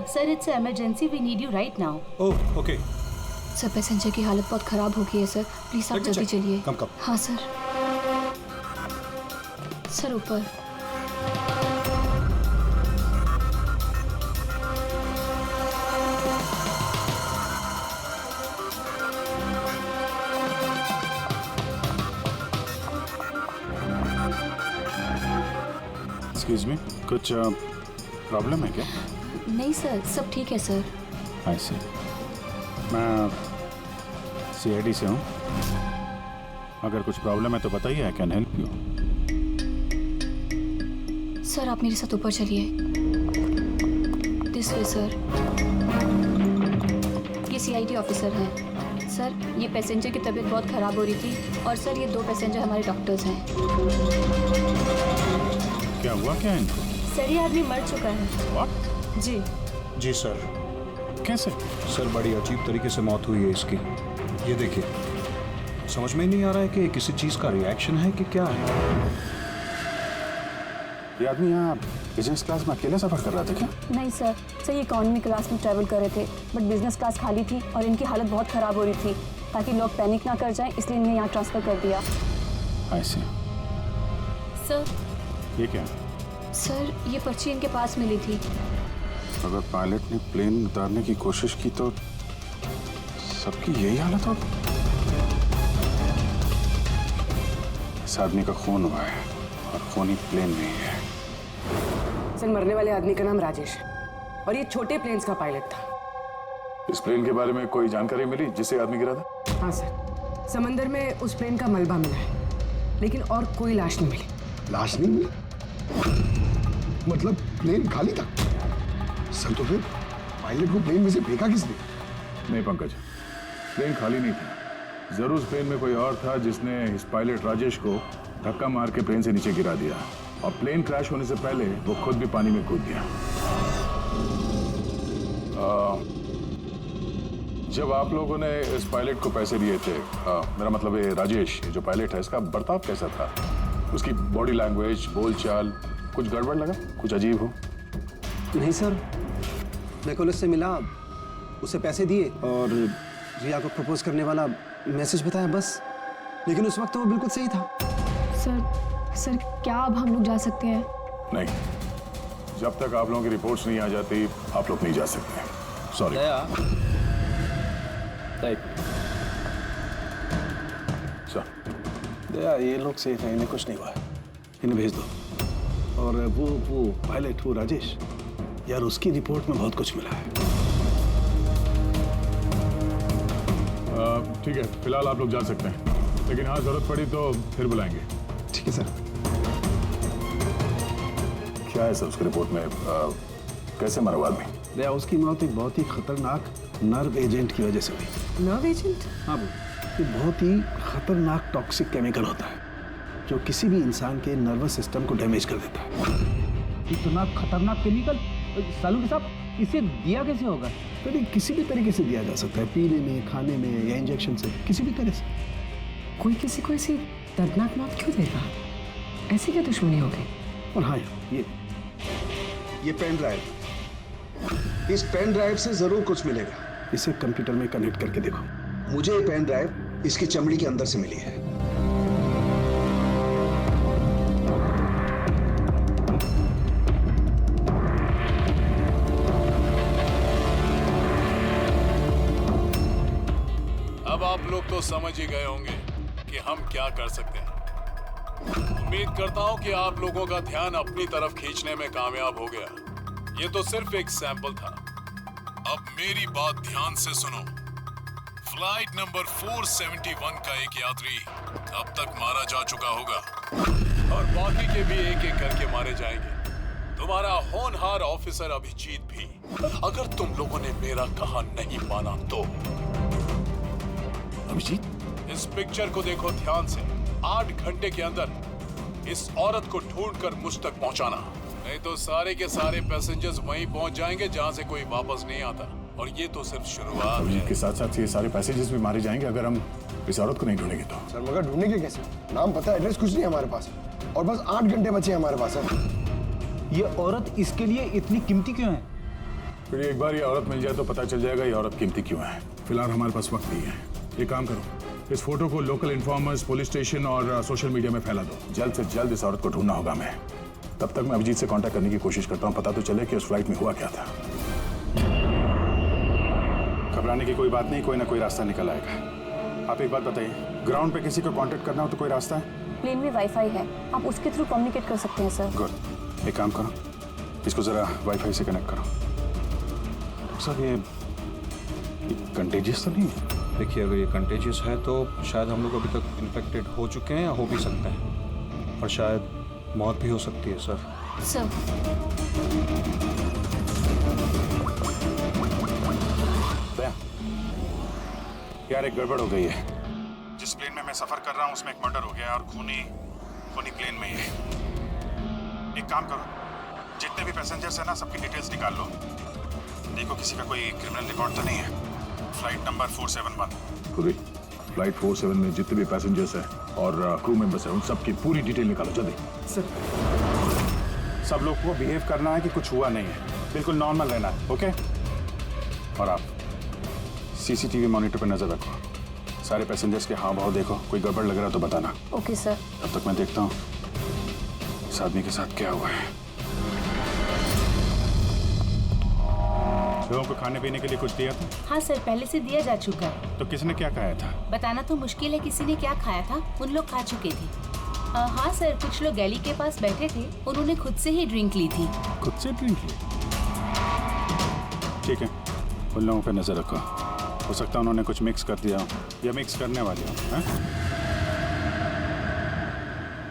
Sir it's emergency, we need you right now. Oh okay. Sir passenger की हालत बहुत खराब हो गई है सर, प्लीज आप जल्दी चलिए। कम। हाँ सर। सर ऊपर। एक्सक्यूज मी, कुछ प्रॉब्लम है क्या? नहीं सर, सब ठीक है सर। आई सी। मैं CID से हूँ। अगर कुछ प्रॉब्लम है तो बताइए, I can help you. Sir आप मेरे साथ ऊपर चलिए। This way sir. ये CID ऑफिसर हैं। सर ये पैसेंजर की तबीयत बहुत ख़राब हो रही थी और सर ये 2 पैसेंजर हमारे डॉक्टर्स हैं। क्या हुआ क्या इनको? सर ये आदमी मर चुका है। What? जी सर। कैसे? सर बड़ी अजीब तरीके से मौत हुई है इसकी। ये देखिए, समझ में नहीं आ रहा है कि किसी चीज का रिएक्शन है कि क्या है। ये आदमी यहाँ बिजनेस क्लास में अकेले सफर कर रहा था क्या? नहीं सर, सर ये इकोनॉमी क्लास में ट्रैवल कर रहे थे, बट बिजनेस क्लास खाली थी और इनकी हालत बहुत ख़राब हो रही थी। ताकि लोग पैनिक ना कर जाएं, इसलिए इन्हें यहाँ ट्रांसफ़र कर दिया। आई सी। सर ये क्या? सर ये पर्ची इनके पास मिली थी। अगर पायलट ने प्लेन उतारने की कोशिश की तो सबकी यही हालत हो। इस आदमी का खून हुआ है और खून ही प्लेन में ही है। सर मरने वाले आदमी का नाम राजेश और ये छोटे प्लेन्स का पायलट था। इस प्लेन के बारे में कोई जानकारी मिली जिससे आदमी गिरा था? हाँ सर, समंदर में उस प्लेन का मलबा मिला है, लेकिन और कोई लाश नहीं मिली। लाश नहीं मिली? मतलब प्लेन खाली था? सर तो फिर पायलट को प्लेन में से फेंका किसने? नहीं पंकज, प्लेन खाली नहीं था। जरूर उस प्लेन में कोई और था जिसने इस पायलट राजेश को धक्का मार के प्लेन से नीचे गिरा दिया और प्लेन क्रैश होने से पहले वो खुद भी पानी में कूद गया। जब आप लोगों ने इस पायलट को पैसे दिए थे, मेरा मतलब है राजेश जो पायलट है, इसका बर्ताव कैसा था? उसकी बॉडी लैंग्वेज, बोलचाल, कुछ गड़बड़ लगा? कुछ अजीब हो? नहीं सर, मैं कॉलेज से मिला, उसे पैसे दिए और रिया को प्रपोज करने वाला मैसेज बताया बस। लेकिन उस वक्त तो वो बिल्कुल सही था। सर क्या अब हम लोग जा सकते हैं? नहीं, जब तक आप लोगों की रिपोर्ट्स नहीं आ जाती आप लोग नहीं जा सकते। सॉरी। दया, ये लोग सेफ हैं, इन्हें कुछ नहीं हुआ। इन्हें भेज दो। और वो पायलट, वो राजेश, यार उसकी रिपोर्ट में बहुत कुछ मिला है। ठीक है, फिलहाल आप लोग जा सकते हैं, लेकिन हाँ जरूरत पड़ी तो फिर बुलाएंगे। ठीक है सर। क्या है सर उसकी रिपोर्ट में? कैसे मरा आदमी? दया, उसकी मौत एक बहुत ही खतरनाक नर्व एजेंट की वजह से हुई। Nerve agent? हाँ वो, ये बहुत ही खतरनाक टॉक्सिक केमिकल होता है जो किसी भी इंसान के नर्वस सिस्टम को डैमेज कर देता है। इतना खतरनाक केमिकल सालू साहब, इसे दिया कैसे होगा? तो किसी भी तरीके से दिया जा सकता है, पीने में, खाने में या इंजेक्शन से, किसी भी तरह से। कोई किसी को ऐसी दर्दनाक मौत क्यों देगा? ऐसी क्या दुश्मनी हो गई? और हाँ ये पेन ड्राइव, इस पेन ड्राइव से जरूर कुछ मिलेगा। इसे कंप्यूटर में कनेक्ट करके देखो। मुझे ये पेन ड्राइव इसकी चमड़ी के अंदर से मिली है। अब आप लोग तो समझ ही गए होंगे कि हम क्या कर सकते हैं। उम्मीद करता हूं कि आप लोगों का ध्यान अपनी तरफ खींचने में कामयाब हो गया। ये तो सिर्फ एक सैंपल था। अब मेरी बात ध्यान से सुनो। फ्लाइट नंबर 471 का एक यात्री अब तक मारा जा चुका होगा और बाकी के भी एक एक करके मारे जाएंगे। तुम्हारा होनहार ऑफिसर अभिजीत भी, अगर तुम लोगों ने मेरा कहा नहीं माना तो। अभिजीत, इस पिक्चर को देखो ध्यान से। 8 घंटे के अंदर इस औरत को ढूंढकर मुझ तक पहुंचाना, नहीं तो सारे के सारे पैसेंजर्स वहीं पहुंच जाएंगे जहां से कोई वापस नहीं आता। और ये तो सिर्फ शुरुआत है। के साथ साथ ये सारे पैसेंजर्स भी मारे जाएंगे अगर हम इस औरत को नहीं ढूंढेंगे तो। सर मगर ढूंढेंगे कैसे? नाम पता, एड्रेस कुछ नहीं है हमारे पास और बस 8 घंटे बचे हैं हमारे पास। सर ये औरत इसके लिए इतनी कीमती क्यों है? फिर एक बार ये औरत मिल जाए तो पता चल जाएगा ये औरत कीमती क्यों है। फिलहाल हमारे पास वक्त नहीं है। एक काम करो, इस फोटो को लोकल इन्फॉर्मर्स, पुलिस स्टेशन और सोशल मीडिया में फैला दो। जल्द से जल्द इस औरत को ढूंढना होगा हमें। तब तक मैं अभिजीत से कांटेक्ट करने की कोशिश करता हूँ, पता तो चले कि उस फ्लाइट में हुआ क्या था। घबराने की कोई बात नहीं, कोई ना कोई रास्ता निकल आएगा। आप एक बात बताइए, ग्राउंड पे किसी को कांटेक्ट करना हो तो कोई रास्ता है? प्लेन में वाईफाई है, आप उसके थ्रू कम्युनिकेट कर सकते हैं सर। गुड, एक काम करो, इसको जरा वाईफाई से कनेक्ट करो। सर ये कंटेजियस तो नहीं है? देखिए, अगर ये कंटेजियस है तो शायद हम लोग अभी तक इन्फेक्टेड हो चुके हैं या हो भी सकते हैं, और शायद मौत भी हो सकती है सर। सर यार एक गड़बड़ हो गई है। जिस प्लेन में मैं सफर कर रहा हूँ उसमें एक मर्डर हो गया और खूनी प्लेन में ही है। एक काम करो, जितने भी पैसेंजर्स हैं ना सबकी डिटेल्स निकाल लो। देखो किसी का कोई क्रिमिनल रिकॉर्ड तो नहीं है। Flight number 471। पूरी फ्लाइट 47 में जितने भी पैसेंजर्स हैं और क्रू मेंबर्स हैं उन सबकी पूरी डिटेल निकालो जल्दी। सर सब लोग को बिहेव करना है कि कुछ हुआ नहीं है, बिल्कुल नॉर्मल रहना है, ओके? और आप सीसीटीवी मॉनिटर पर नजर रखो, सारे पैसेंजर्स के हाव भाव देखो, कोई गड़बड़ लग रहा है तो बताना। Okay sir. तब तक मैं देखता हूँ इस आदमी के साथ क्या हुआ है। लोगों को खाने पीने के लिए कुछ दिया था? हाँ सर, पहले से दिया जा चुका है। तो किसने क्या खाया था? बताना तो मुश्किल है किसी ने क्या खाया था, उन लोग खा चुके थे। हाँ सर, कुछ लोग गैली के पास बैठे थे, उन्होंने खुद से ही ड्रिंक ली थी। खुद से ड्रिंक ली? ठीक है, उन लोगों पे नजर रखो, हो सकता है उन्होंने कुछ मिक्स कर दिया हो या मिक्स करने वाले हो।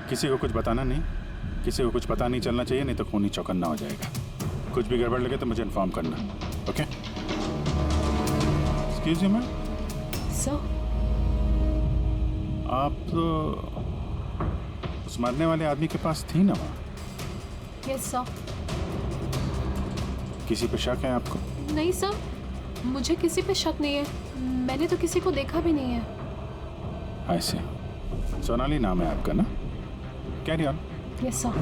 किसी को कुछ बताना नहीं, किसी को कुछ पता नहीं चलना चाहिए, नहीं तो खूनी चौकन्ना हो जाएगा। कुछ भी गड़बड़ लगे तो मुझे इन्फॉर्म करना, okay? Excuse me ma'am. Sir आप तो उस मरने वाले आदमी के पास थी ना वहाँ? Yes sir. किसी पे शक है आपको? नहीं सर, मुझे किसी पे शक नहीं है, मैंने तो किसी को देखा भी नहीं है। ऐसे सोनाली नाम है आपका ना? Carry on. Yes sir.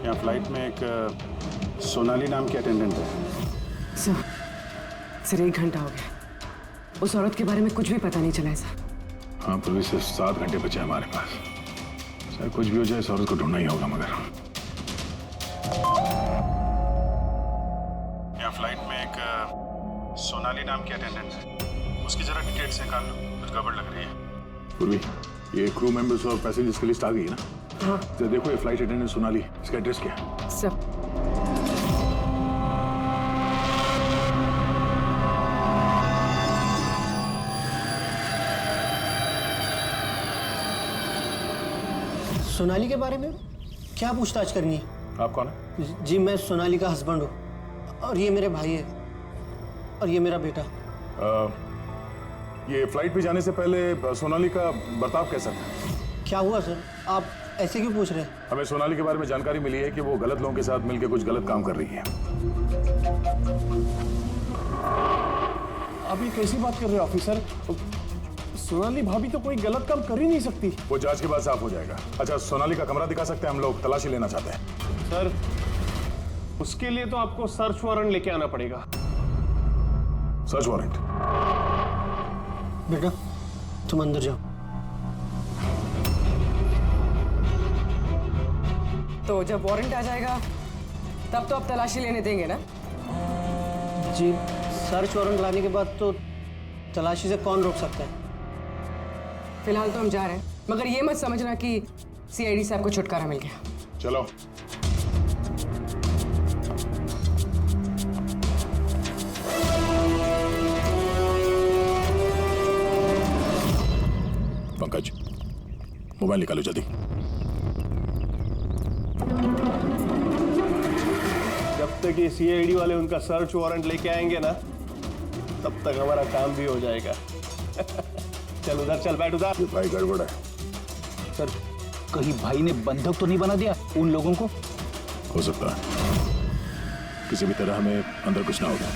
यहाँ फ्लाइट में एक सोनाली नाम की अटेंडेंट है। सर 1 घंटा हो गया, उस औरत के बारे में कुछ भी पता नहीं चला है सर। हाँ, पुलिस से 7 घंटे बचे हमारे पास। सर कुछ भी हो जाए इस औरत को ढूंढना ही होगा। मगर यहाँ फ्लाइट में एक सोनाली नाम की अटेंडेंट है, उसकी जरा डिटेल्स निकाल लो, कुछ गड़बड़ लग रही है। पूर्वी, ये क्रू मेंबर्स और पैसेंजर्स की लिस्ट आ गई है ना? हाँ। तो देखो ये फ्लाइट अटेंडेंट सोनाली, इसका एड्रेस क्या है? सर सोनाली के बारे में क्या पूछताछ करनी है? आप कौन है? जी मैं सोनाली का हस्बैंड हूँ और ये मेरे भाई है और ये मेरा बेटा। ये फ्लाइट पे जाने से पहले सोनाली का बर्ताव कैसा था? क्या हुआ सर, आप ऐसे क्यों पूछ रहे हैं? हमें सोनाली के बारे में जानकारी मिली है कि वो गलत लोगों के साथ मिलकर कुछ गलत काम कर रही है। आप ये कैसी बात कर रहे हो ऑफिसर? सोनाली भाभी तो कोई गलत काम कर ही नहीं सकती। वो जांच के बाद साफ हो जाएगा। अच्छा, सोनाली का कमरा दिखा सकते हैं? हम लोग तलाशी लेना चाहते हैं। सर उसके लिए तो आपको सर्च वारंट लेके आना पड़ेगा। Search warrant? बेटा तुम अंदर जाओ। तो जब वारंट आ जाएगा तब तो आप तलाशी लेने देंगे ना? जी सर्च वारंट लाने के बाद तो तलाशी से कौन रोक सकता है? फिलहाल तो हम जा रहे हैं, मगर ये मत समझना कि सीआईडी से आपको छुटकारा मिल गया। चलो। पंकज, मोबाइल निकालो जल्दी। जब तक ये सीआईडी वाले उनका सर्च वारंट लेके आएंगे ना, तब तक हमारा काम भी हो जाएगा। चल उधर चल, बैठ उधर। भाई गड़बड़ है। सर कहीं भाई ने बंधक तो नहीं बना दिया उन लोगों को? हो सकता है, किसी भी तरह हमें अंदर कुछ ना होगा।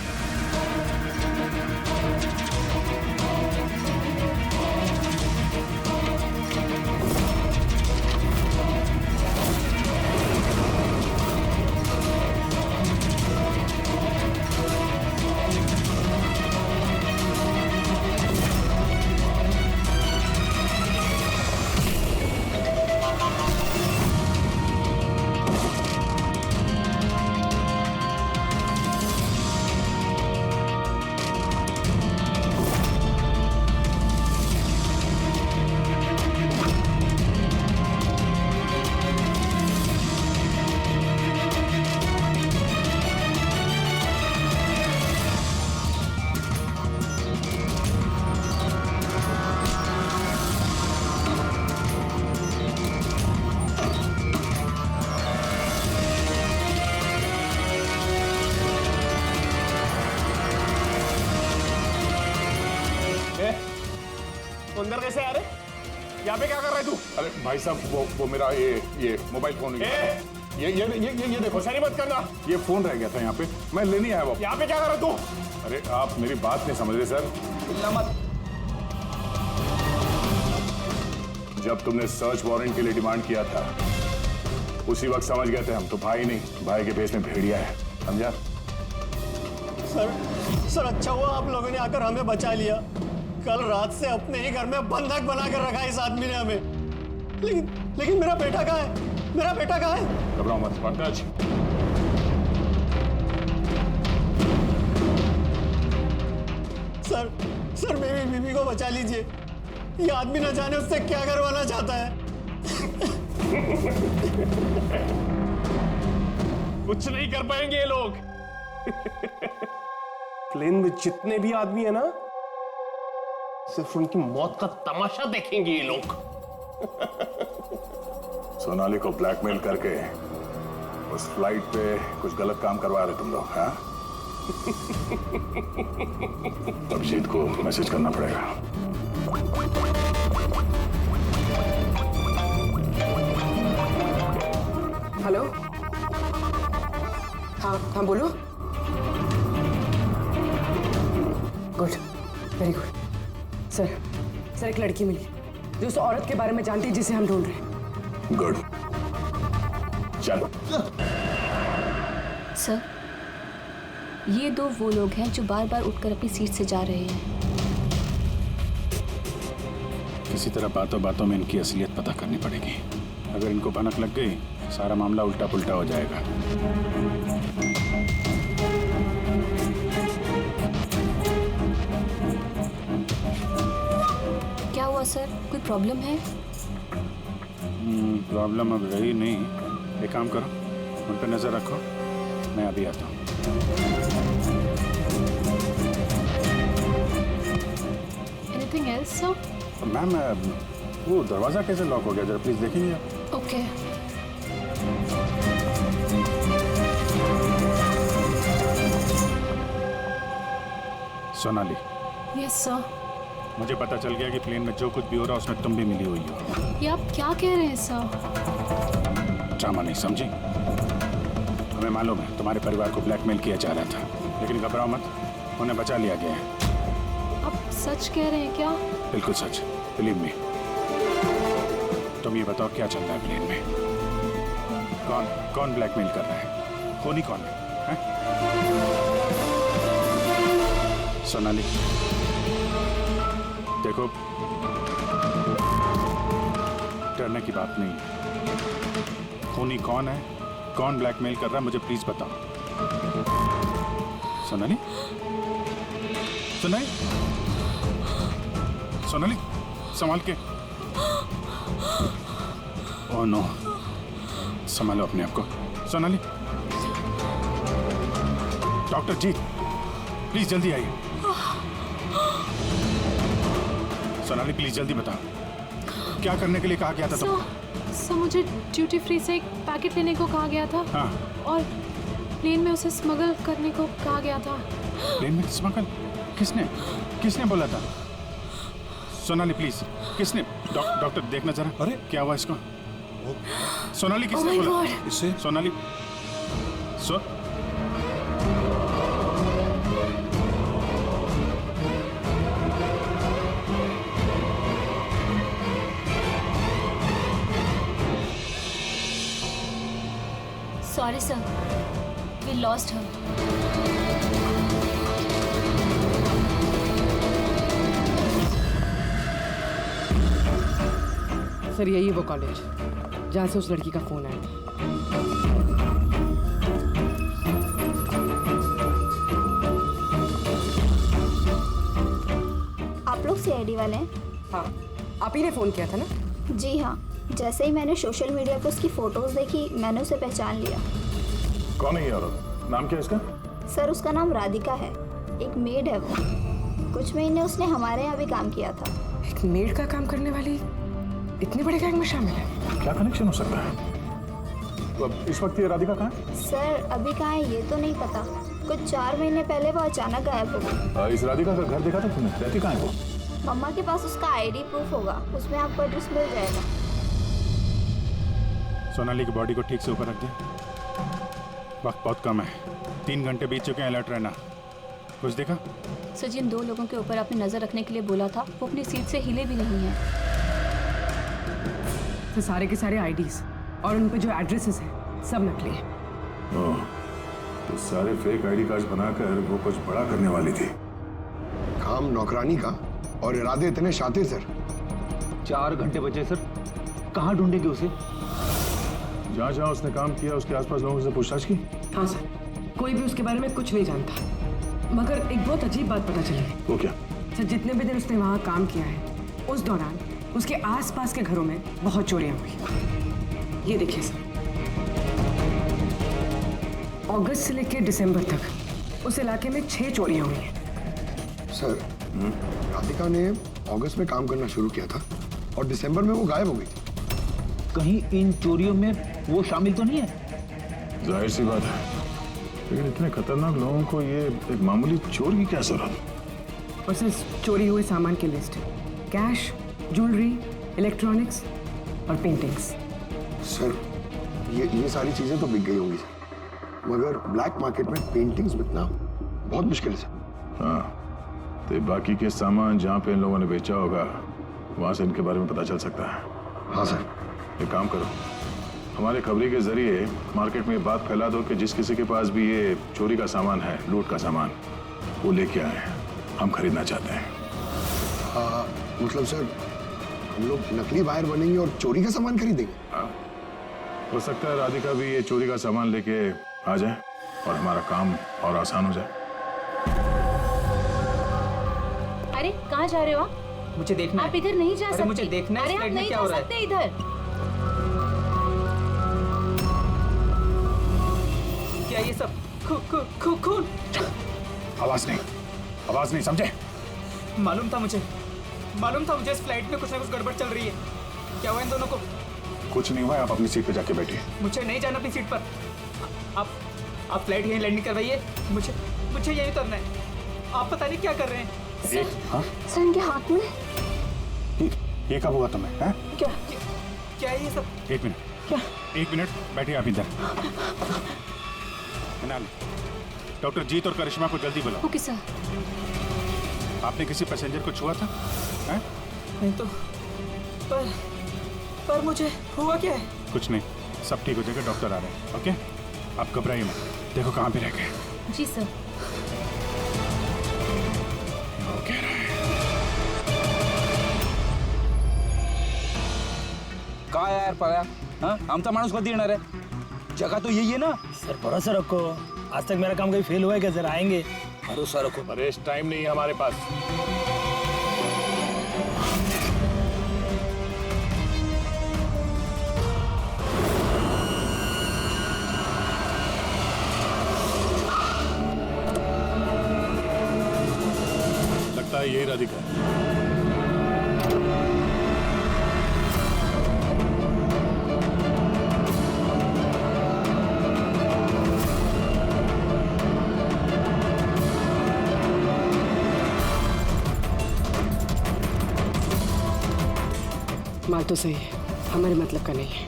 तो अंदर कैसे आ रहे? यहाँ पे क्या कर रहा है तू? अरे भाई साहब वो मेरा ये मोबाइल फोन ये देखो, शरी मत करना। ये फोन रह गया था यहाँ पे, मैं लेने आया वापस। यहाँ पे क्या कर रहा है तू? अरे आप मेरी बात नहीं समझ रहे सर। मत। जब तुमने सर्च वारंट के लिए डिमांड किया था उसी वक्त समझ गए थे हम तो भाई नहीं, भाई के भेस में भेड़िया है, समझा? सर अच्छा हुआ आप लोगों ने आकर हमें बचा लिया। कल रात से अपने ही घर में बंधक बना कर रखा इस आदमी ने हमें। लेकिन मेरा बेटा कहाँ है? मेरा बेटा कहाँ है? घबराओ मत पंकज। सर मेरी बीवी को बचा लीजिए। ये आदमी न जाने उससे क्या करवाना चाहता है। कुछ नहीं कर पाएंगे ये लोग। प्लेन में जितने भी आदमी है ना, सिर्फ उनकी मौत का तमाशा देखेंगे ये लोग। सोनाली को ब्लैकमेल करके उस फ्लाइट पे कुछ गलत काम करवा रहे तुम लोग, हाँ? अभिजीत को मैसेज करना पड़ेगा। हेलो, हाँ बोलो। Good, very good. सर एक लड़की मिली जो उस औरत के बारे में जानती है जिसे हम ढूंढ रहे हैं। गुड, चलो। सर, ये दो वो लोग हैं जो बार बार उठकर अपनी सीट से जा रहे हैं। किसी तरह बातों बातों में इनकी असलियत पता करनी पड़ेगी। अगर इनको भनक लग गई सारा मामला उल्टा पुल्टा हो जाएगा। क्या हुआ सर, कोई प्रॉब्लम है? प्रॉब्लम अब रही नहीं। एक काम करो, उन पर नजर रखो, मैं अभी आता हूँ। Anything else, sir? मैम वो दरवाजा कैसे लॉक हो गया, जरा प्लीज देखेंगे आप? Okay. Sonali, Yes, sir. मुझे पता चल गया कि प्लेन में जो कुछ भी हो रहा है उसमें तुम भी मिली हुई हो। ये आप क्या कह रहे हैं, सर? ड्रामा नहीं समझी? हमें मालूम है तुम्हारे परिवार को ब्लैकमेल किया जा रहा था, लेकिन घबराओ मत, उन्हें बचा लिया गया है। आप सच कह रहे हैं क्या? बिल्कुल सच, बिलीव मी। तुम ये बताओ क्या चल रहा है प्लेन में? कौन ब्लैकमेल कर रहा है? खूनी कौन है? सोनाली देखो, डरने की बात नहीं है। खूनी कौन है, कौन ब्लैकमेल कर रहा है, मुझे प्लीज बताओ। सोनाली, सोनाली, सोनाली, संभाल के। ओह नो, संभालो अपने आप को। सोनाली, डॉक्टर जी प्लीज जल्दी आइए। सोनाली प्लीज जल्दी बताओ, क्या करने के लिए कहा गया था तुम? सर मुझे ड्यूटी फ्री से एक पैकेट लेने को कहा गया था। हाँ। और प्लेन में उसे स्मगल करने को कहा गया था। प्लेन में स्मगल? किसने बोला था? सोनाली प्लीज, किसने? डॉक्टर देखना जरा। अरे क्या हुआ इसको? सोनाली किसने बोला? इससे Sonali Sorry, sir. We lost her. Sir यही वो कॉलेज जहाँ से उस लड़की का फोन आया। आप लोग सीआईडी वाले हैं? हाँ, आप ही ने फोन किया था ना? जी हाँ, जैसे ही मैंने सोशल मीडिया पर उसकी फोटोज देखी मैंने उसे पहचान लिया। कौन है ये औरत? नाम क्या है इसका? सर उसका नाम राधिका है, एक मेड है वो। कुछ महीने उसने हमारे यहाँ भी काम किया था। एक मेड का काम करने वाली इतने बड़े गैंग में शामिल है? क्या कनेक्शन हो सकता है? तो अब इस वक्त ये राधिका कहाँ है? सर अभी कहाँ है ये तो नहीं पता, कुछ 4 महीने पहले वो अचानक गायब हो गई। इस राधिका का घर देखा था तुमने? रहती कहाँ है वो? मम्मा के पास उसका आईडी प्रूफ होगा, उसमें आपको एड्रेस मिल जाएगा। सोनाली की बॉडी को ठीक से ऊपर रख दे। वक्त बहुत कम है, 3 घंटे बीत चुके हैं। अलर्ट रहना। कुछ देखा? सर, जिन 2 लोगों के ऊपर आपने नजर रखने के लिए बोला था वो अपनी सीट से हिले भी नहीं है। तो सारे के सारे आईडीज और उन पे जो एड्रेसेस हैं सब नकली हैं। ओह, तो सारे फेक आईडी कार्ड बनाकर वो कुछ बड़ा करने वाली थी। काम नौकरानी का और इरादे इतने शातिर सर। 4 घंटे बचे सर, कहाँ ढूंढेंगे उसे? जहाँ जहाँ उसने काम किया उसके आसपास लोगों से पूछताछ की? हाँ सर, कोई भी उसके बारे में कुछ नहीं जानता, मगर एक बहुत अजीब बात पता चली है। वो क्या? सर, जितने भी दिन उसने वहाँ काम किया है उस दौरान उसके आसपास के घरों में बहुत चोरियां हुई। ये देखिए सर, अगस्त से लेकर दिसंबर तक उस इलाके में 6 चोरियां हुई हैं। सर, राधिका ने अगस्त में काम करना शुरू किया था और दिसंबर में वो गायब हो गई थी। कहीं इन चोरियों में वो शामिल तो नहीं है? जाहिर सी बात है, लेकिन इतने खतरनाक लोगों को ये एक मामूली चोर की क्या जरूरत? और सर, चोरी हुए सामान की लिस्ट, कैश, ज्वेलरी, इलेक्ट्रॉनिक्स और पेंटिंग्स। सर, ये सारी चीजें तो बिक गई होंगी सर, मगर ब्लैक मार्केट में पेंटिंग्स बिकना बहुत मुश्किल है सर। हाँ, तो बाकी के सामान जहाँ पे इन लोगों ने बेचा होगा वहाँ से इनके बारे में पता चल सकता है। हाँ सर। एक काम करो, हमारे खबरी के जरिए मार्केट में ये बात फैला दो कि जिस किसी के पास भी ये चोरी का सामान है, लूट का सामान, वो लेके आए, हम खरीदना चाहते हैं। मतलब सर, हम लोग नकली बायर बनेंगे और चोरी का सामान खरीदेंगे? हाँ, हो सकता है राधिका भी ये चोरी का सामान लेके आ जाए और हमारा काम और आसान हो जाए। अरे कहाँ जा रहे हो आप? मुझे देखना आप इधर नहीं जा सकते। मुझे देखना है अरे आप नहीं जा सकते इधर। क्या ये सब खून? आवाज नहीं, समझे? मालूम था मुझे इस फ्लाइट में कुछ ना कुछ गड़बड़ चल रही है। क्या हुआ इन दोनों को? कुछ नहीं हुआ, आप अपनी सीट पे जाके बैठिए। मुझे नहीं जाना अपनी सीट पर। आप फ्लाइट यहीं लैंडिंग करवाइए, मुझे यहीं उतरना है। आप पता नहीं क्या कर रहे हैं। हाँ? सर, इनके हाथ में ये कब हुआ तुम्हें? हैं? क्या है ये सब? एक मिनट बैठिए आप इधर। डॉक्टर जीत और करिश्मा को जल्दी बुलाओ। Okay sir. आपने किसी पैसेंजर को छुआ था? हैं? नहीं तो, पर मुझे हुआ क्या है? कुछ नहीं, सब ठीक हो जाएगा, डॉक्टर आ रहे हैं। ओके, आप घबराइए मत। देखो कहाँ पे रह गए। जी सर। काय यार पाया, हाँ? आमचा माणूस कधी येणार आहे? जगह तो यही है ना? सर भरोसा रखो, आज तक मेरा काम कभी फेल हुआ है क्या? जरा आएंगे। भरोसा रखो। परेश, टाइम नहीं है हमारे पास। लगता है यही राधिका। माल तो सही है, हमारे मतलब का नहीं है।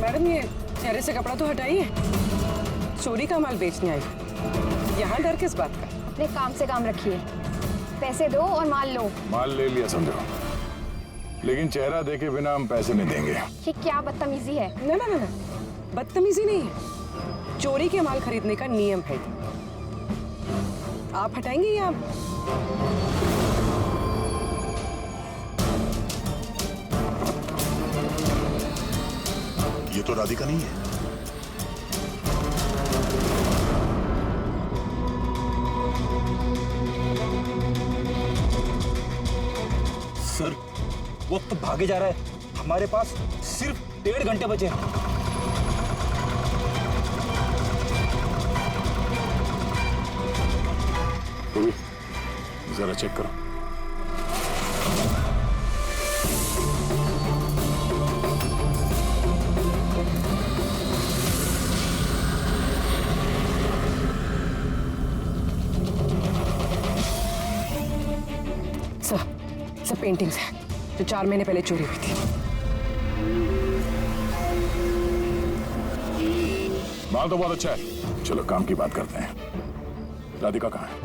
मैडम, ये चेहरे से कपड़ा तो हटाइए। चोरी का माल बेचने आई, यहाँ डर किस बात का? अपने काम से काम रखिए, पैसे दो और माल लो। माल ले लिया समझो, लेकिन चेहरा देखे बिना हम पैसे नहीं देंगे। ये क्या बदतमीजी है? ना, बदतमीजी नहीं है, चोरी के माल खरीदने का नियम है। आप हटाएंगे या ये तो राधिका नहीं है। सर, वक्त तो भागे जा रहा है, हमारे पास सिर्फ 1.5 घंटे बचे हैं। जरा चेक करो। सब पेंटिंग्स हैं जो 4 महीने पहले चोरी हुई थी। माल तो बहुत अच्छा है, चलो काम की बात करते हैं। राधिका कहाँ है?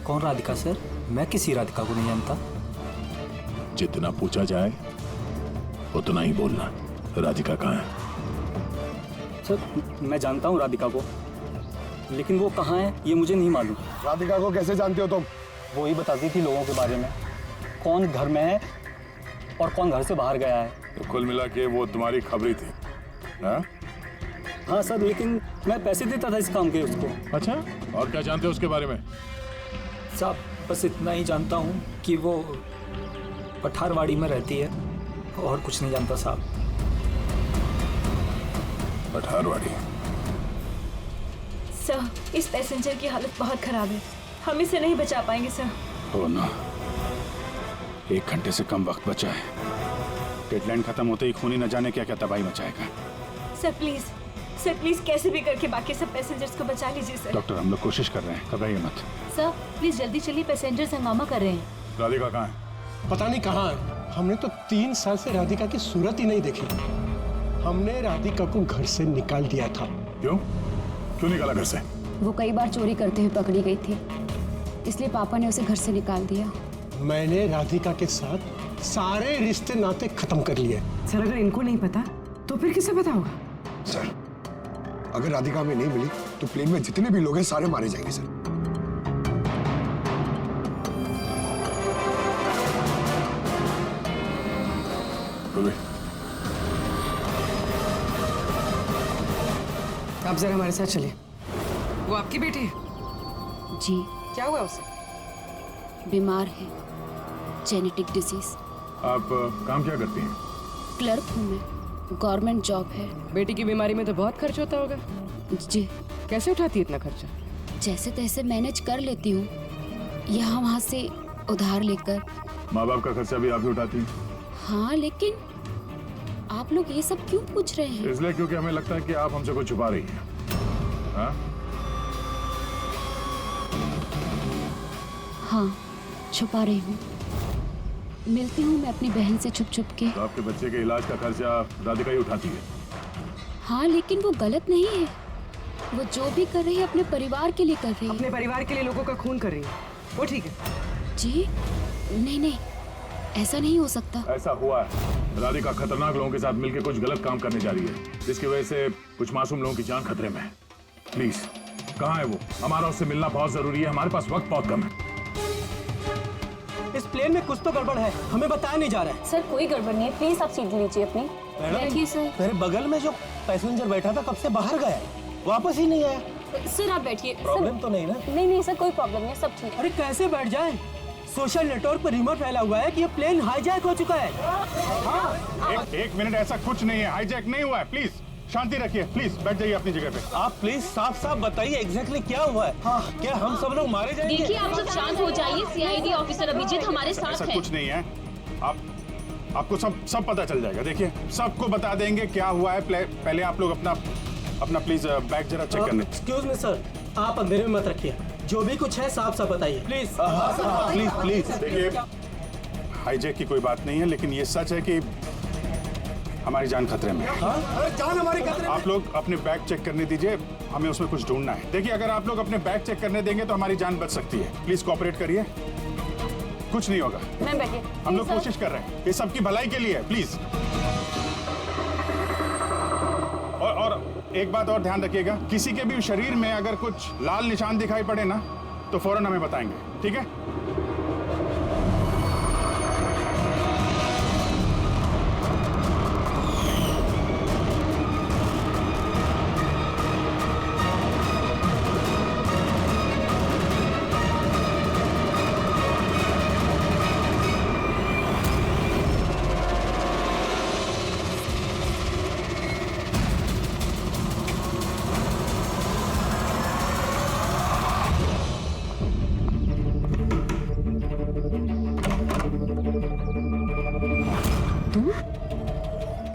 कौन राधिका सर? मैं किसी राधिका को नहीं जानता। जितना पूछा जाए उतना ही बोलना। राधिका कहाँ है? सर मैं जानता हूँ राधिका को, लेकिन वो कहाँ है ये मुझे नहीं मालूम। राधिका को कैसे जानते हो तुम? वो ही बताती थी लोगों के बारे में, कौन घर में है और कौन घर से बाहर गया है। तो कुल मिला के वो तुम्हारी खबरी थी? हाँ? हाँ सर, लेकिन मैं पैसे देता था इस काम के उसको। अच्छा, और क्या जानते हो उसके बारे में? साहब बस इतना ही जानता हूँ कि वो पठारवाड़ी में रहती है, और कुछ नहीं जानता साहब। पठारवाड़ी? सर इस पैसेंजर की हालत बहुत खराब है, हम इसे नहीं बचा पाएंगे सर। हो ना, 1 घंटे से कम वक्त बचा है। डेडलाइन खत्म होते ही खूनी न जाने क्या क्या तबाही मचाएगा। सर प्लीज कैसे भी करके बाकी सब पैसेंजर्स को बचा लीजिए सर। डॉक्टर हम लोग कोशिश कर रहे हैं, घबराइए मत। सर प्लीज जल्दी चलिए, पैसेंजर्स हंगामा कर रहे हैं। राधिका कहाँ है? पता नहीं कहाँ है। हमने तो 3 साल से राधिका की सूरत ही नहीं देखी। हमने राधिका को घर से निकाल दिया था। क्यों निकाला घर से? वो कई बार चोरी करते हुए पकड़ी गई थी, इसलिए पापा ने उसे घर से निकाल दिया। मैंने राधिका के साथ सारे रिश्ते नाते खत्म कर लिए। सर अगर इनको नहीं पता तो फिर किसे पता होगा? सर अगर राधिका हमें नहीं मिली तो प्लेन में जितने भी लोग हैं सारे मारे जाएंगे सर। आप जरा हमारे साथ चलिए। वो आपकी बेटी है? जी। क्या हुआ उसे? बीमार है, जेनेटिक डिजीज। आप काम क्या करती हैं? क्लर्क हूँ मैं, गवर्नमेंट जॉब है। बेटी की बीमारी में तो बहुत खर्च होता होगा। जी। कैसे उठाती है इतना खर्चा? जैसे तैसे मैनेज कर लेती हूँ, यहाँ वहाँ से उधार लेकर। माँ बाप का खर्चा भी आप ही उठाती हैं? हाँ, लेकिन आप लोग ये सब क्यों पूछ रहे हैं? इसलिए क्योंकि हमें लगता है कि आप हमसे कुछ छुपा रही हैं। हाँ? हाँ, छुपा रही हूँ। मिलती हूँ मैं अपनी बहन से छुप छुप के। तो आपके बच्चे के इलाज का खर्चा राधिका ही उठाती है? हाँ, लेकिन वो गलत नहीं है। वो जो भी कर रही है अपने परिवार के लिए कर रही है। अपने परिवार के लिए लोगों का खून कर रही है, वो ठीक है? जी नहीं, ऐसा नहीं हो सकता। ऐसा हुआ है। राधिका खतरनाक लोगों के साथ मिलकर कुछ गलत काम करने जा रही है, जिसकी वजह से कुछ मासूम लोगों की जान खतरे में है। प्लीज, कहाँ है वो? हमारा उससे मिलना बहुत जरूरी है, हमारे पास वक्त बहुत कम है। इस प्लेन में कुछ तो गड़बड़ है, हमें बताया नहीं जा रहा है। सर कोई गड़बड़ नहीं है, प्लीज आप सीट लीजिए अपनी। बैठिए सर। मेरे बगल में जो पैसेंजर बैठा था कब से बाहर गया है, वापस ही नहीं आया। सर आप बैठिए। प्रॉब्लम तो नहीं ना? नहीं सर, कोई प्रॉब्लम नहीं, सब ठीक है। अरे कैसे बैठ जाए? सोशल नेटवर्क पर रिमोट फैला हुआ है कि ये प्लेन हाईजैक हो चुका है। हाँ, एक मिनट, ऐसा कुछ नहीं है, हाईजैक नहीं हुआ है। प्लीज शांति रखिए, प्लीज बैठ जाइए अपनी जगह पे। आप प्लीज साफ साफ बताइए एग्जैक्टली क्या हुआ है। हाँ, क्या हम सब लोग मारे जाएंगे? देखिए आप सब शांत हो जाइए, सीआईडी ऑफिसर अभिजीत हमारे साथ ऐसा है। कुछ नहीं है, आपको सब पता चल जाएगा। देखिए सबको बता देंगे क्या हुआ है। पहले आप लोग अपना प्लीज बैग जरा चेक करने। एक्सक्यूज मी सर, आप अंधेरे में मत रखिए, जो भी कुछ है साफ साफ बताइए प्लीज। प्लीज देखिए, हाईजैक की कोई बात नहीं है, लेकिन ये सच है कि हमारी जान खतरे में है। अरे जान हमारी खतरे में। आप लोग अपने बैग चेक करने दीजिए, हमें उसमें कुछ ढूंढना है। देखिए अगर आप लोग अपने बैग चेक करने देंगे तो हमारी जान बच सकती है। प्लीज कोऑपरेट करिए, कुछ नहीं होगा। मैम बैठिए। हम लोग कोशिश कर रहे हैं, ये सबकी भलाई के लिए है। प्लीज। और एक बात और ध्यान रखिएगा, किसी के भी शरीर में अगर कुछ लाल निशान दिखाई पड़े ना तो फौरन हमें बताएंगे, ठीक है?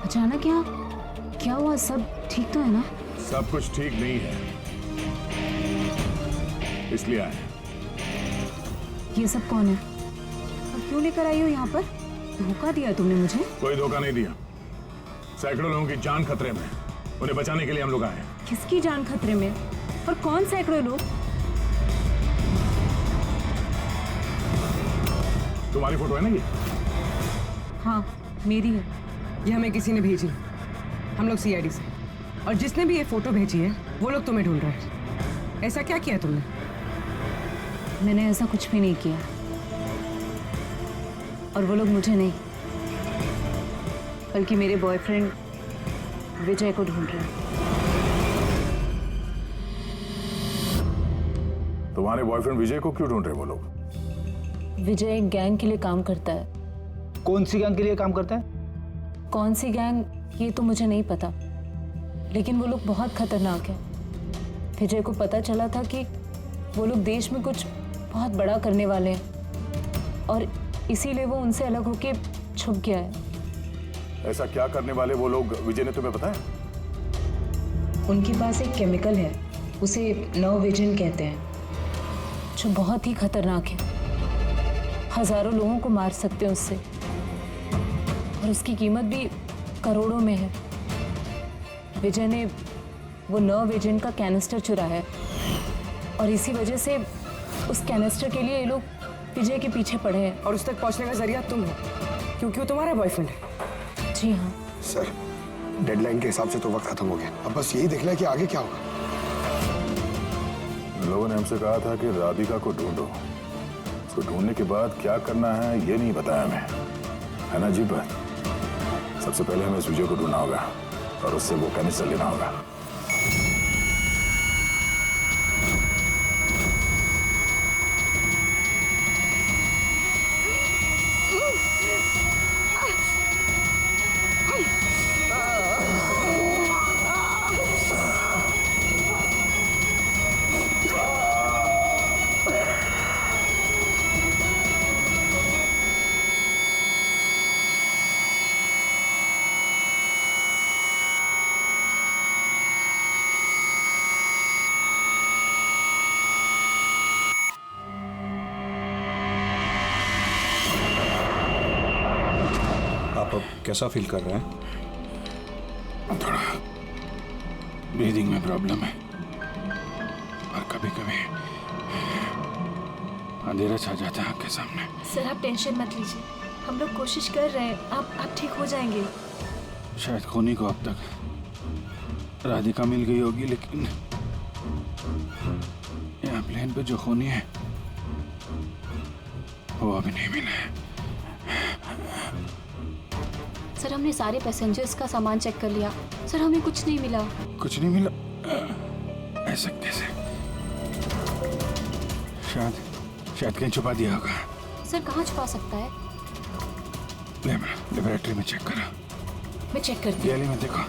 अचानक क्या हुआ? सब ठीक तो है ना? सब कुछ ठीक नहीं है, इसलिए आए। ये सब कौन है? क्यों लेकर आई हो यहाँ पर? धोखा दिया तुमने मुझे। कोई धोखा नहीं दिया। सैकड़ों लोगों की जान खतरे में, उन्हें बचाने के लिए हम लोग आए हैं। किसकी जान खतरे में? और कौन सैकड़ों लोग? तुम्हारी फोटो है ना ये? हाँ मेरी है। ये हमें किसी ने भेजी, हम लोग सीआईडी से, और जिसने भी ये फोटो भेजी है वो लोग तुम्हें ढूंढ रहे हैं। ऐसा क्या किया तुमने? मैंने ऐसा कुछ भी नहीं किया, और वो लोग मुझे नहीं बल्कि मेरे बॉयफ्रेंड विजय को ढूंढ रहे हैं। तुम्हारे बॉयफ्रेंड विजय को क्यों ढूंढ रहे वो लोग? विजय एक गैंग के लिए काम करता है। कौन सी गैंग के लिए काम करता है? कौन सी गैंग ये तो मुझे नहीं पता, लेकिन वो लोग बहुत खतरनाक है। विजय को पता चला था कि वो लोग देश में कुछ बहुत बड़ा करने वाले हैं, और इसीलिए वो उनसे अलग होके छुप गया है। ऐसा क्या करने वाले वो लोग विजय ने तुम्हें बताया? उनके पास एक केमिकल है, उसे नव विजन कहते हैं, जो बहुत ही खतरनाक है। हजारों लोगों को मार सकते हैं उससे, और उसकी कीमत भी करोड़ों में है। विजय ने वो नव विजन का कैनिस्टर चुराया है, और इसी वजह से उस कैनिस्टर के लिए ये लोग विजय के पीछे पड़े हैं। और उस तक पहुंचने का जरिया तुम हो, क्योंकि वो तुम्हारा बॉयफ्रेंड है। जी हाँ सर, डेडलाइन के हिसाब से तो वक्त खत्म हो गया, अब बस यही देखना है कि आगे क्या होगा। लोगों ने हमसे कहा था कि राधिका को ढूंढो, उसको ढूंढने के बाद क्या करना है ये नहीं बताया हमें, है ना? जी बात। सबसे पहले हमें इस विजय को ढूंढना होगा और उससे वो कैनिस्टर लेना होगा। आप अब कैसा फील कर रहे हैं? थोड़ा ब्रीदिंग में प्रॉब्लम है, और कभी कभी अंधेरा छा जाता है आपके सामने। सर आप टेंशन मत लीजिए, हम लोग कोशिश कर रहे हैं, आप ठीक हो जाएंगे। शायद खूनी को अब तक राधिका मिल गई होगी, लेकिन यहाँ प्लेन पे जो खूनी है वो अभी नहीं मिला है। सर हमने सारे पैसेंजर्स का सामान चेक कर लिया, सर हमें कुछ नहीं मिला। कुछ नहीं मिला? ऐसा कैसे? शायद कहीं छुपा दिया होगा। सर कहाँ छुपा सकता है? लेबोरेटरी में चेक करो। मैं चेक करती हूँ। गैली में देखो।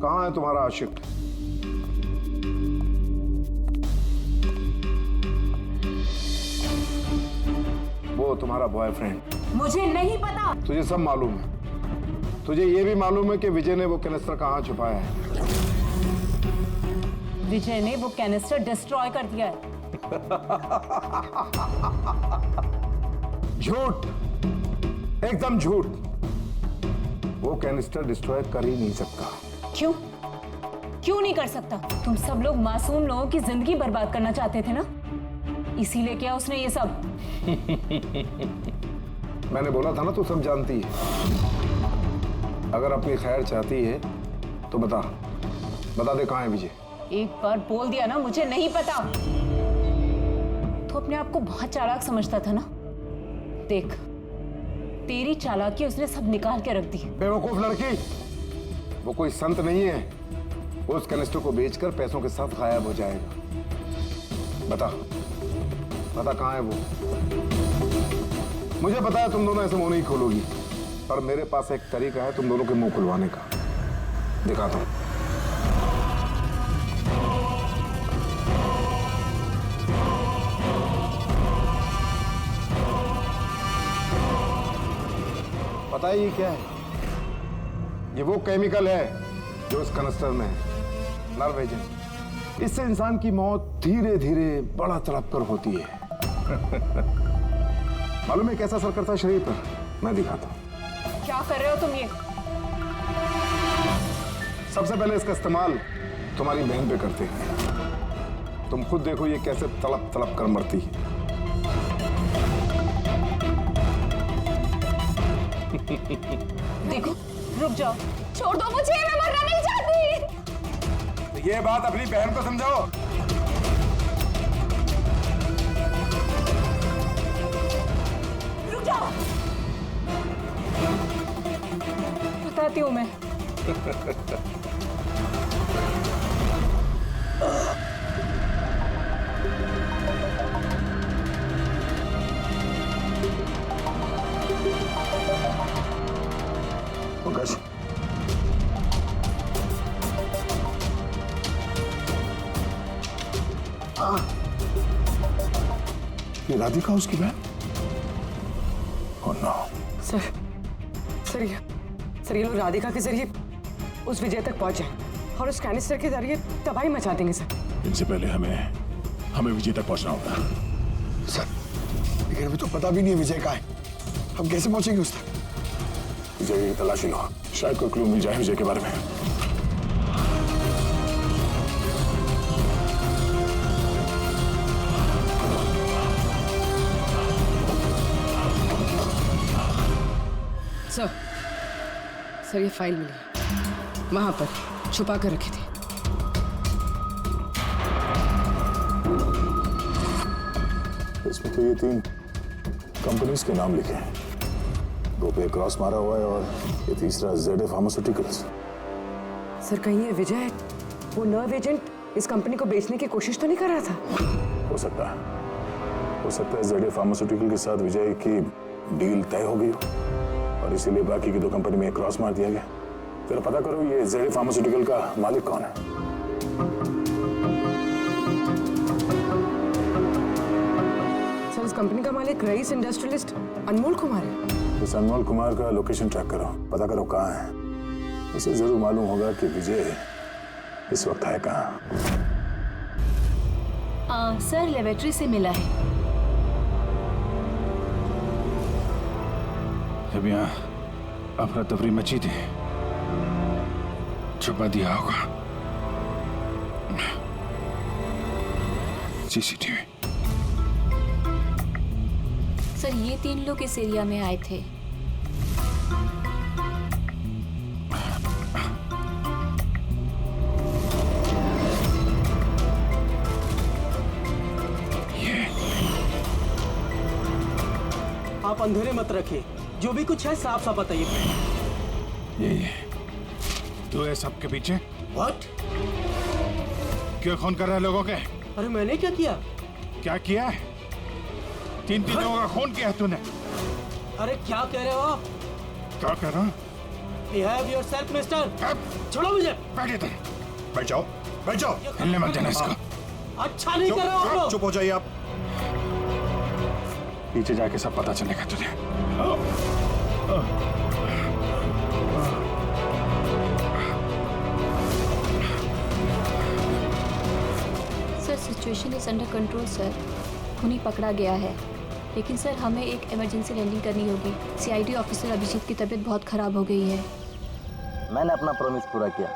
कहाँ है तुम्हारा आशिक? वो तुम्हारा बॉयफ्रेंड। मुझे नहीं पता। तुझे सब मालूम है। तुझे ये भी मालूम है कि विजय ने वो कैनिस्टर कहाँ छुपाया है। विजय ने वो कैनिस्टर डिस्ट्रॉय कर दिया है। झूठ, एकदम झूठ। वो कैनिस्टर डिस्ट्रॉय कर ही नहीं सकता। क्यों नहीं कर सकता? तुम सब लोग मासूम लोगों की जिंदगी बर्बाद करना चाहते थे ना, इसीलिए किया उसने ये सब। मैंने बोला था ना, तू सब जानती है। अगर अपनी खैर चाहती है तो बता दे कहाँ है विजय। एक बार बोल दिया ना मुझे नहीं पता, तो अपने आप को बहुत चालाक समझता था ना। देख, तेरी चालाकी उसने सब निकाल के रख दी। बेवकूफ लड़की, वो कोई संत नहीं है। वो उस कैनिस्टर को बेचकर पैसों के साथ गायब हो जाएगा। बता कहाँ है वो? मुझे पता है तुम दोनों ऐसे मुंह नहीं खोलोगी, पर मेरे पास एक तरीका है तुम दोनों के मुंह खुलवाने का। दिखाता हूं। पता है ये क्या है? ये वो केमिकल है जो इस कनस्टर में है, नर्व एजेंट। इससे इंसान की मौत धीरे धीरे बड़ा तड़प कर होती है। मालूम है कैसा असर करता है शरीर पर? मैं दिखाता हूं। क्या कर रहे हो तुम ये? सबसे पहले इसका इस्तेमाल तुम्हारी बहन पे करते हैं। तुम खुद देखो ये कैसे तड़प तड़प कर मरती है। देखो, रुक जाओ। छोड़ दो मुझे, मैं मरना नहीं चाहती। तो ये बात अपनी बहन को समझाओ। रुक जाओ। बताती हूँ मैं। पंकज, ये राधिका उसकी बहन? Oh no. सर ये लोग राधिका के जरिए उस विजय तक पहुंचे और उस कैनिस्टर के जरिए तबाही मचा देंगे सर। इनसे पहले हमें विजय तक पहुंचना होगा। सर, लेकिन अभी तो पता भी नहीं है विजय कहाँ है। हम कैसे पहुंचेंगे उस तक? विजय की तलाशी लो, शायद कोई क्लू मिल जाए विजय के बारे में। सर ये फाइल मिली, वहां पर छुपा कर रखी थी। इसमें तो ये 3 कंपनीज के नाम लिखे हैं। 2 पे क्रॉस मारा हुआ है और ये तीसरा ZA फार्मास्यूटिकल्स। सर कहीं ये विजय वो नर्व एजेंट इस कंपनी को बेचने की कोशिश तो नहीं कर रहा था? हो सकता है ZA फार्मास्यूटिकल के साथ विजय की डील तय हो गई हो और इसीलिए बाकी की 2 कंपनी में क्रॉस मार दिया गया। जरा पता करो ये ZA फार्मास्यूटिकल का मालिक कौन है। सर इस कंपनी का मालिक रईस इंडस्ट्रियलिस्ट अनमोल कुमार है। इस अनमोल कुमार का लोकेशन ट्रैक करो, पता करो कहाँ है। इसे जरूर मालूम होगा कि विजय इस वक्त है कहाँ। सर लेबोरेटरी से मिला है। जब यहाँ अफरा तफरी मची थी, छुपा दिया होगा। CCTV। सर ये 3 लोग इस एरिया में आए थे। आप अंधेरे मत रखिए, जो भी कुछ है साफ साफ बताइए। ये तू है सबके पीछे? What? क्यों खून कर रहा है लोगों के? अरे मैंने क्या किया? क्या किया है? 3 लोगों का खून किया है तूने। अरे क्या कह रहे हो आप? क्या कह रहा? Behave yourself, mister. छोड़ो मुझे। बैठ इधर। बैठ जाओ, बैठ जाओ। हिलने मत देना इसको। अच्छा नहीं कर रहे हो आप लोग। चुप हो जाइए आप। पीछे जाके सब पता चलेगा तुझे। Sir situation is under control sir. उन्हें पकड़ा गया है, लेकिन सर हमें एक इमरजेंसी लैंडिंग करनी होगी। CID ऑफिसर अभिजीत की तबीयत बहुत खराब हो गई है। मैंने अपना प्रॉमिस पूरा किया।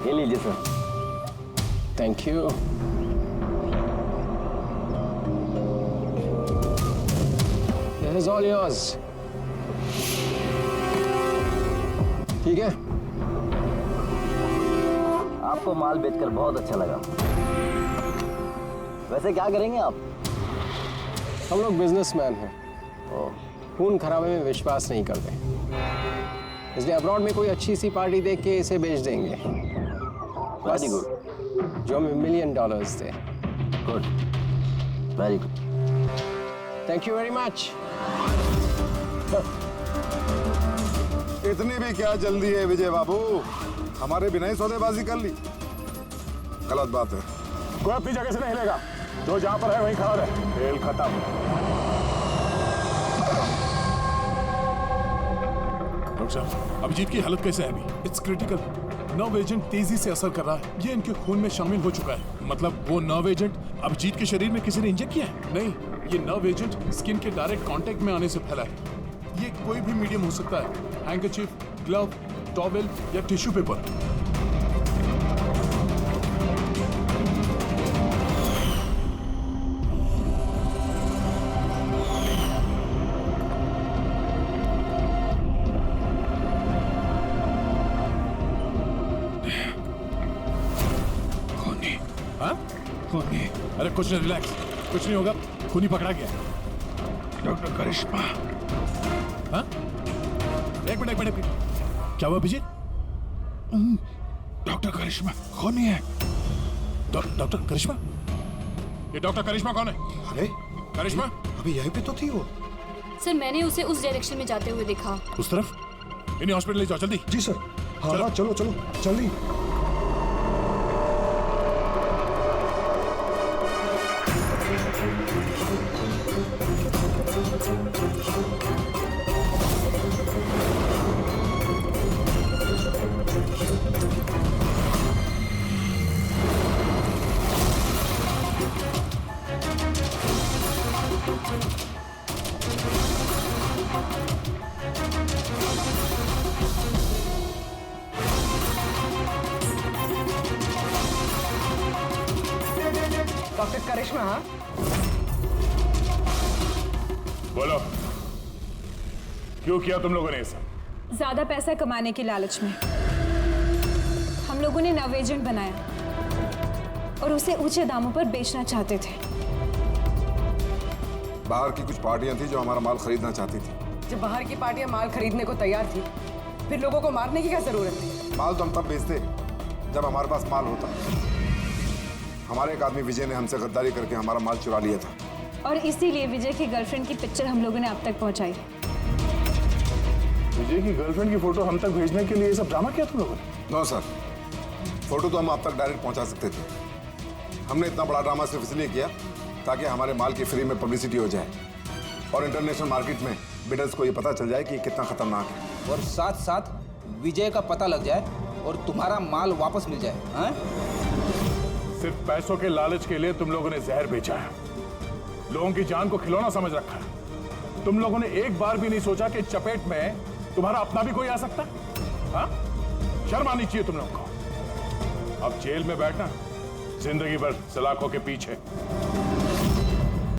ये लीजिए sir. Thank you. This is all yours. ठीक है? आपको माल बेचकर बहुत अच्छा लगा। वैसे क्या करेंगे आप? हम लोग बिजनेसमैन हैं और खून खराबे में विश्वास नहीं करते, इसलिए अब्रॉड में कोई अच्छी सी पार्टी देख के इसे बेच देंगे। Very good. जो हमें $1 million they. Good, very good. Thank you very much. इतनी भी क्या जल्दी है विजय बाबू, हमारे बिना ही सौदेबाजी कर ली। गलत बात है। कोई अपनी जगह से नहीं हिलेगा, जो जहां पर है वहीं खड़ा रहे। खेल खत्म। डॉक्टर साहब, अभिजीत की हालत कैसे है अभी? It's critical. नर्व एजेंट तेजी से असर कर रहा है, ये इनके खून में शामिल हो चुका है। मतलब वो नर्व एजेंट अभिजीत के शरीर में किसी ने इंजेक्ट किया है? नहीं, ये नर्व एजेंट स्किन के डायरेक्ट कांटेक्ट में आने से फैला है। ये कोई भी मीडियम हो सकता है, हैंकरचीफ, ग्लव, टॉवेल या टिश्यू पेपर। अरे कुछ नहीं, रिलैक्स, कुछ नहीं होगा। खूनी पकड़ा गया। डॉक्टर करिश्मा। हाँ? एक मिनट। क्या हुआ अभिजीत? डॉक्टर करिश्मा खूनी है। डॉक्टर करिश्मा? ये डॉक्टर करिश्मा कौन है? अरे करिश्मा अभी यहीं पे तो थी वो। सर मैंने उसे उस डायरेक्शन में जाते हुए देखा। उस तरफ? इन्हें हॉस्पिटल ले जाओ जल्दी। जी सर। हाँ, चलो जल्दी। डॉक्टर करिश्मा। हाँ बोलो, क्यों किया तुम लोगों ने ऐसा? ज्यादा पैसा कमाने की लालच में हम लोगों ने नव एजेंट बनाया और उसे ऊंचे दामों पर बेचना चाहते थे। बाहर की कुछ पार्टियां थी जो हमारा माल खरीदना चाहती थी। जब बाहर की पार्टियां माल खरीदने को तैयार थी, फिर लोगों को मारने की क्या जरूरत थी? माल तो हम तब बेचते जब हमारे पास माल होता। हमारे एक आदमी विजय ने हमसे गद्दारी करके हमारा माल चुरा लिया था, और इसीलिए विजय की गर्लफ्रेंड की पिक्चर हम लोगों ने अब तक पहुंचाई। विजय की गर्लफ्रेंड की फोटो हम तक भेजने के लिए ये सब ड्रामा किया तुम लोगों ने? नो सर, फोटो तो हम आप तक डायरेक्ट पहुंचा सकते थे। हमने इतना बड़ा ड्रामा सिर्फ इसलिए किया ताकि हमारे माल की फ्री में पब्लिसिटी हो जाए और इंटरनेशनल मार्केट में बिडर्स को ये पता चल जाए कि ये कितना खतरनाक है, और साथ साथ विजय का पता लग जाए और तुम्हारा माल वापस मिल जाए। हाँ? सिर्फ पैसों के लालच के लिए तुम लोगों ने जहर बेचा है, लोगों की जान को खिलौना समझ रखा है। तुम लोगों ने एक बार भी नहीं सोचा कि चपेट में तुम्हारा अपना भी कोई आ सकता है। हाँ? शर्म आनी चाहिए तुम लोगों को। अब जेल में बैठना, जिंदगी भर सलाखों के पीछे।